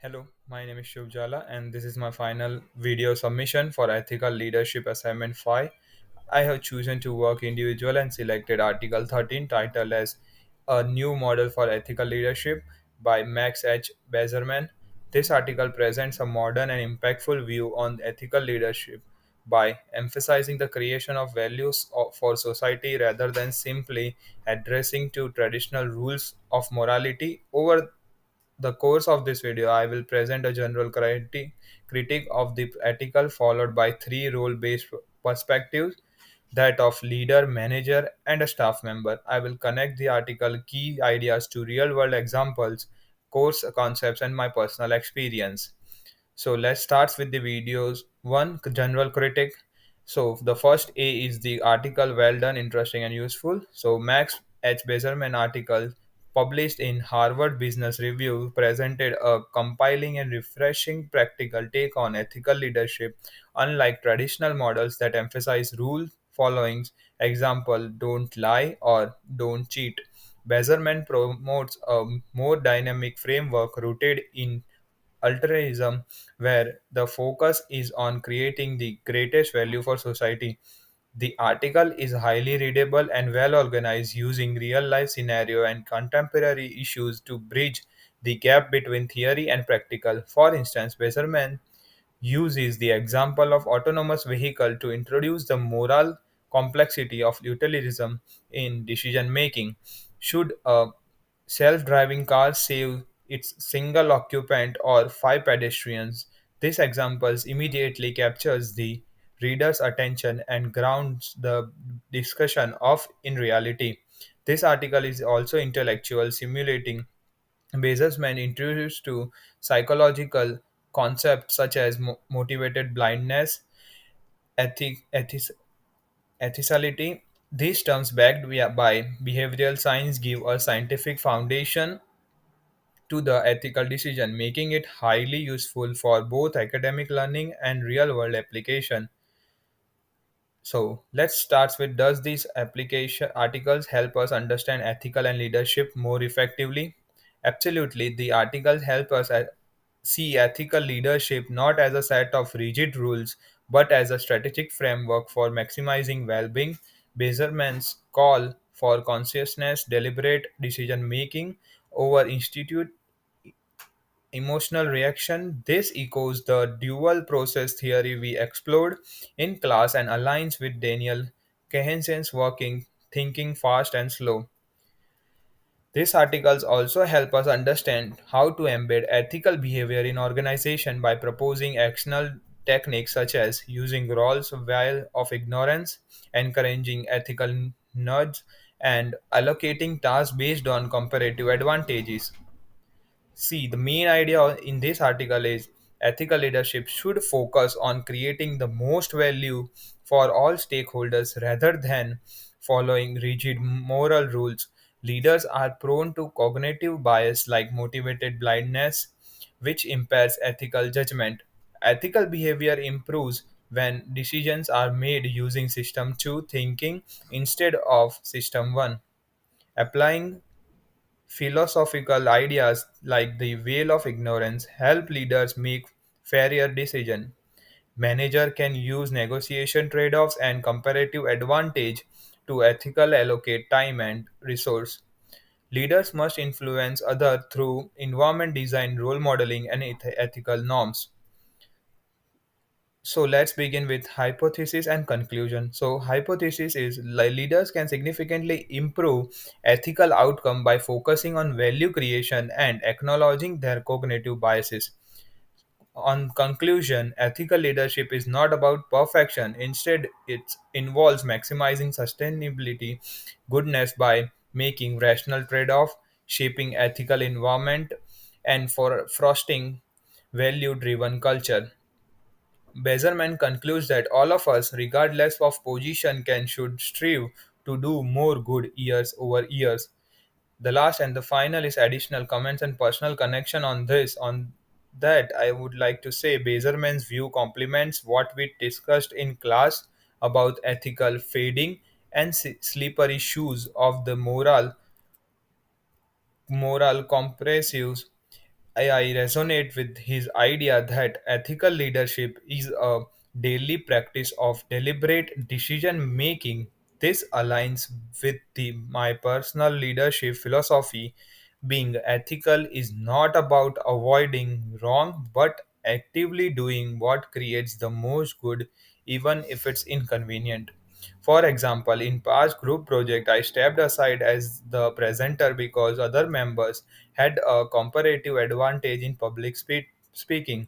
Hello, my name is Shiv Jala, and this is my final video submission for Ethical Leadership Assignment 5. I have chosen to work individual and selected Article 13 titled as A New Model for Ethical Leadership by Max H. Bezerman. This article presents a modern and impactful view on ethical leadership by emphasizing the creation of values for society rather than simply addressing to traditional rules of morality. Over the course of this video, I will present a general critique of the article followed by three role-based perspectives, that of leader, manager, and a staff member. I will connect the article key ideas to real-world examples, course concepts, and my personal experience. So let's start with the videos. One, general critic. So the first A is the article well done, interesting, and useful. So Max H. Bezerman article published in Harvard Business Review presented a compiling and refreshing practical take on ethical leadership, unlike traditional models that emphasize rule followings, example, don't lie or don't cheat. Bezerman promotes a more dynamic framework rooted in altruism, where the focus is on creating the greatest value for society. The article is highly readable and well organized, using real life scenario and contemporary issues to bridge the gap between theory and practical. For instance, Weserman uses the example of autonomous vehicle to introduce the moral complexity of utilitarism in decision making. Should a self-driving car save its single occupant or five pedestrians? This example immediately captures the reader's attention and grounds the discussion of in reality. This article is also intellectual, simulating Bezosman introduced to psychological concepts such as motivated blindness, ethic, ethicality. These terms, backed by behavioral science, give a scientific foundation to the ethical decision, making it highly useful for both academic learning and real world application. So let's start with, does these application articles help us understand ethical and leadership more effectively? Absolutely, the articles help us see ethical leadership not as a set of rigid rules but as a strategic framework for maximizing well-being. Bezerman's call for consciousness, deliberate decision making over institute emotional reaction. This echoes the dual process theory we explored in class and aligns with Daniel Kahneman's working thinking fast and slow. These articles also help us understand how to embed ethical behavior in organization by proposing actionable techniques such as using roles while of ignorance, encouraging ethical nudge, and allocating tasks based on comparative advantages. See, the main idea in this article is ethical leadership should focus on creating the most value for all stakeholders rather than following rigid moral rules. Leaders are prone to cognitive bias like motivated blindness, which impairs ethical judgment. Ethical behavior improves when decisions are made using system 2 thinking instead of system 1. Applying philosophical ideas like the veil of ignorance help leaders make fairer decisions. Manager can use negotiation trade-offs and comparative advantage to ethical allocate time and resource. Leaders must influence others through environment design, role modeling, and ethical norms. So let's begin with hypothesis and conclusion. So hypothesis is leaders can significantly improve ethical outcome by focusing on value creation and acknowledging their cognitive biases. On conclusion, ethical leadership is not about perfection. Instead, it involves maximizing sustainability, goodness by making rational trade-off, shaping ethical environment, and for fostering value-driven culture. Bezerman concludes that all of us, regardless of position, can should strive to do more good years over years. The last and the final is additional comments and personal connection on this. On that, I would like to say Bezerman's view complements what we discussed in class about ethical fading and slippery shoes of the moral compressives. I resonate with his idea that ethical leadership is a daily practice of deliberate decision making. This aligns with my personal leadership philosophy. Being ethical is not about avoiding wrong, but actively doing what creates the most good, even if it's inconvenient. For example, in past group project, I stepped aside as the presenter because other members had a comparative advantage in speaking.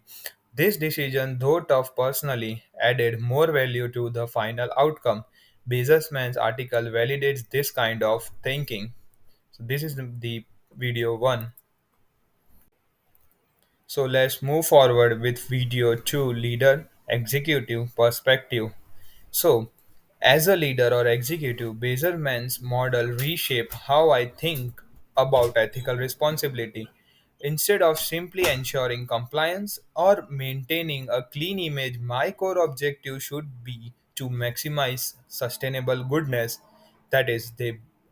This decision, though tough personally, added more value to the final outcome. Bezosman's article validates this kind of thinking. So this is the video 1. So let's move forward with video 2, leader executive perspective. So, as a leader or executive, Bazerman's model reshape how I think about ethical responsibility. Instead of simply ensuring compliance or maintaining a clean image, my core objective should be to maximize sustainable goodness. That is,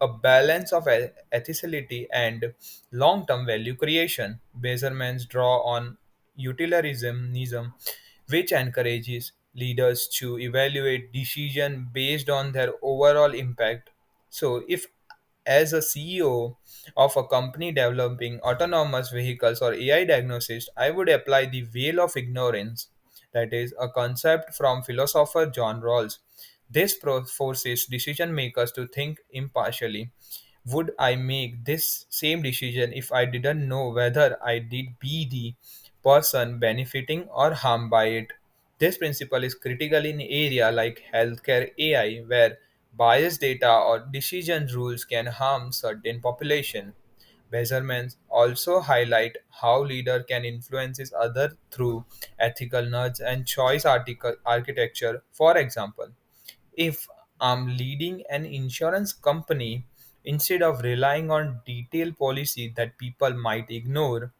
a balance of ethicity and long-term value creation. Bazerman's draw on utilitarianism, which encourages leaders to evaluate decision based on their overall impact. So if as a CEO of a company developing autonomous vehicles or AI diagnosis, I would apply the veil of ignorance, that is a concept from philosopher John Rawls. This forces decision makers to think impartially. Would I make this same decision if I didn't know whether I did be the person benefiting or harmed by it? This principle is critical in area like healthcare AI, where biased data or decision rules can harm certain population. Measurements also highlight how leader can influence other through ethical nudge and choice architecture. For example, if I'm leading an insurance company, instead of relying on detailed policy that people might ignore,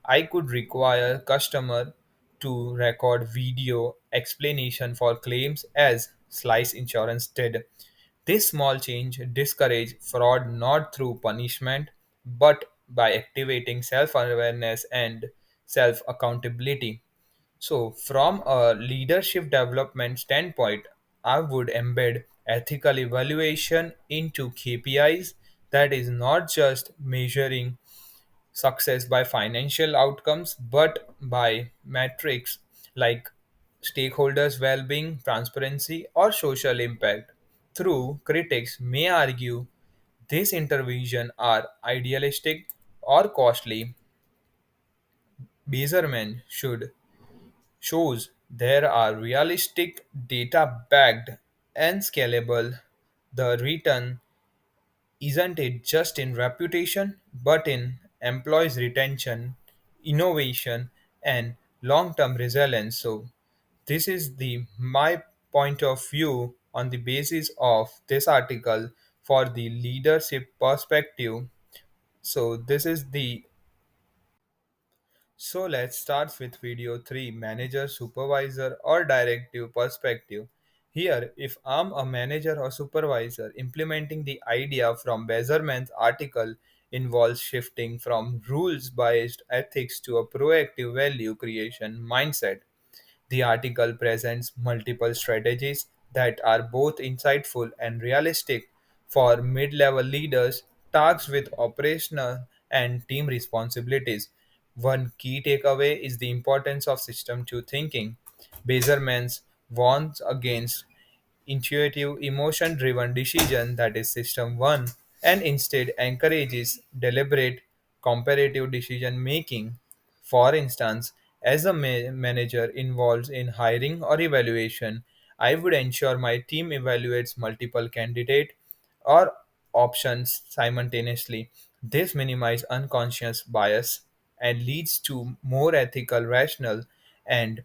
I could require customer to record video explanation for claims as Slice Insurance did. This small change discourage fraud not through punishment but by activating self-awareness and self-accountability. So, from a leadership development standpoint, I would embed ethical evaluation into KPIs, that is not just measuring success by financial outcomes but by metrics like stakeholders' well being, transparency, or social impact. Through critics may argue these interventions are idealistic or costly, Beezerman should shows there are realistic data backed and scalable. The return isn't it just in reputation but in employees retention, innovation, and long-term resilience. So this is the my point of view on the basis of this article for the leadership perspective. So this is the So let's start with video 3, manager, supervisor or directive perspective. Here, if I'm a manager or supervisor, implementing the idea from Bezerman's article involves shifting from rules based ethics to a proactive value creation mindset. The article presents multiple strategies that are both insightful and realistic for mid level leaders tasked with operational and team responsibilities. One key takeaway is the importance of system 2 thinking. Bazerman's warns against intuitive emotion driven decision, that is system 1, and instead encourages deliberate comparative decision making. For instance, as a manager involved in hiring or evaluation, I would ensure my team evaluates multiple candidates or options simultaneously. This minimizes unconscious bias and leads to more ethical, rational, and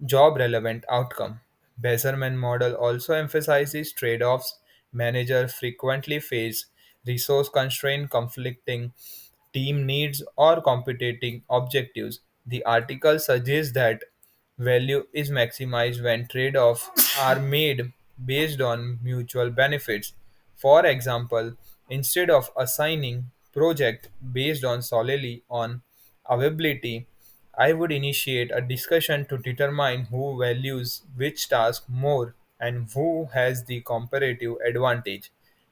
job relevant outcome. Beserman model also emphasizes trade-offs. Managers frequently face resource constraint, conflicting team needs, or competing objectives. The article suggests that value is maximized when trade-offs are made based on mutual benefits. For example, instead of assigning project based on solely on availability, I would initiate a discussion to determine who values which task more and who has the comparative advantage.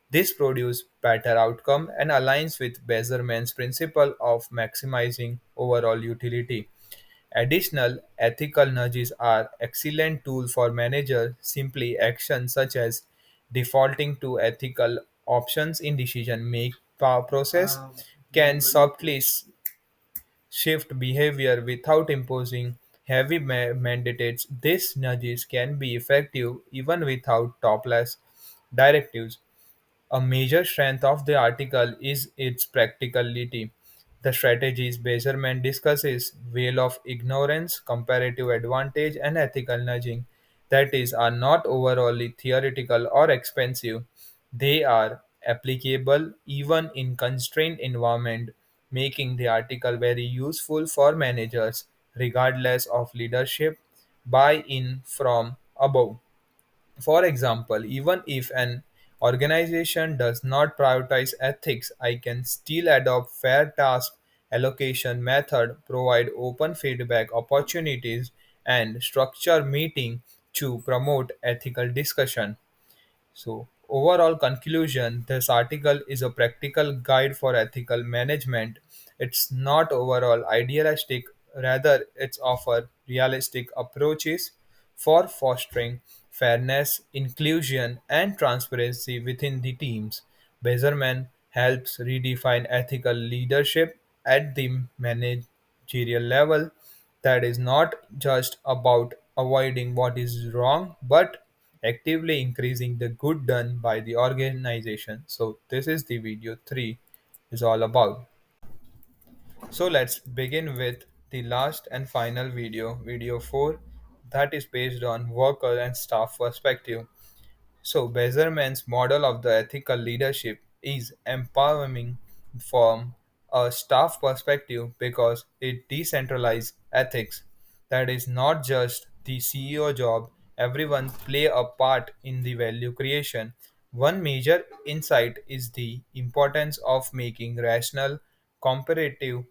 This produces better outcome and aligns with Beserman's principle of maximizing overall utility. Additional ethical nudges are excellent tool for manager simply actions such as defaulting to ethical options in decision make process can subtly shift behavior without imposing heavy mandates. These nudges can be effective even without topless directives. A major strength of the article is its practicality. The strategies Beserman discusses veil of ignorance, comparative advantage, and ethical nudging that is are not overly theoretical or expensive. They are applicable even in constrained environment, making the article very useful for managers regardless of leadership buy-in from above. For example, even if an organization does not prioritize ethics, I can still adopt fair task allocation method, provide open feedback opportunities, and structure meeting to promote ethical discussion. So, overall conclusion, this article is a practical guide for ethical management. It's not overall idealistic, rather it's offer realistic approaches for fostering fairness, inclusion, and transparency within the teams. Beserman helps redefine ethical leadership at the managerial level that is not just about avoiding what is wrong but actively increasing the good done by the organization. So this is the video 3 is all about. So let's begin with the last and final video 4, that is based on worker and staff perspective. So, Beserman's model of the ethical leadership is empowering from a staff perspective because it decentralizes ethics. That is not just the CEO job, everyone play a part in the value creation. One major insight is the importance of making rational, comparative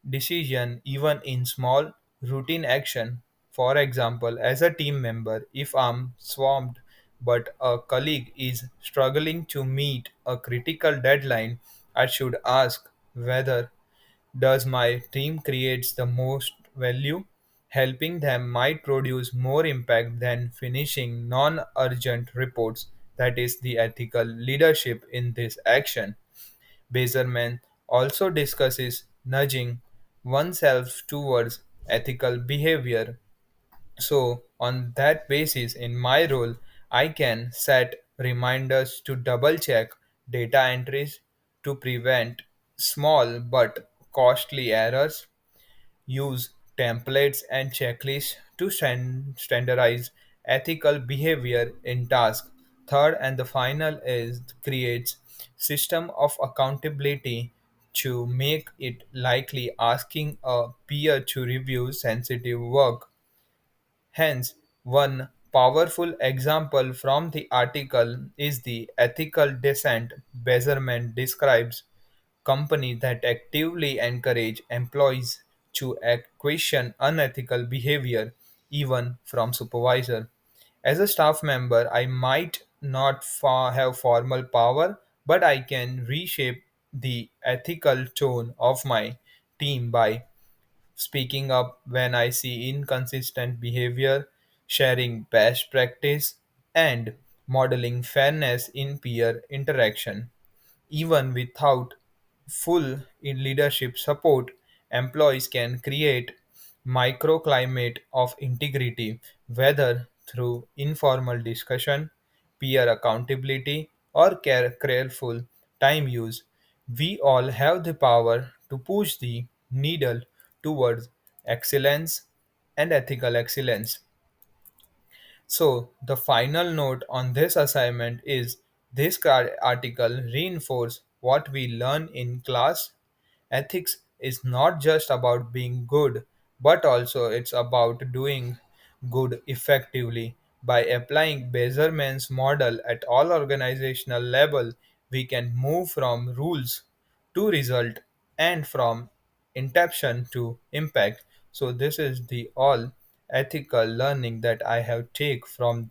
decision even in small routine action. For example, as a team member, if I'm swamped but a colleague is struggling to meet a critical deadline, I should ask whether does my team creates the most value. Helping them might produce more impact than finishing non-urgent reports. That is the ethical leadership in this action. Beserman also discusses nudging oneself towards ethical behavior. So, on that basis, in my role, I can set reminders to double check data entries to prevent small but costly errors, use templates and checklists to standardize ethical behavior in tasks. Third and the final is creates system of accountability to make it likely asking a peer to review sensitive work. Hence, one powerful example from the article is the ethical dissent Beserman describes company that actively encourage employees to question unethical behavior even from supervisor. As a staff member, I might not have formal power, but I can reshape the ethical tone of my team by speaking up when I see inconsistent behavior, sharing best practice, and modeling fairness in peer interaction. Even without full in leadership support, employees can create microclimate of integrity, whether through informal discussion, peer accountability, or careful time use. We all have the power to push the needle towards excellence and ethical excellence. So, the final note on this assignment is this article reinforces what we learn in class. Ethics is not just about being good, but also it's about doing good effectively. By applying Beserman's model at all organizational level, we can move from rules to result and from intention to impact. So this is the all ethical learning that I have take from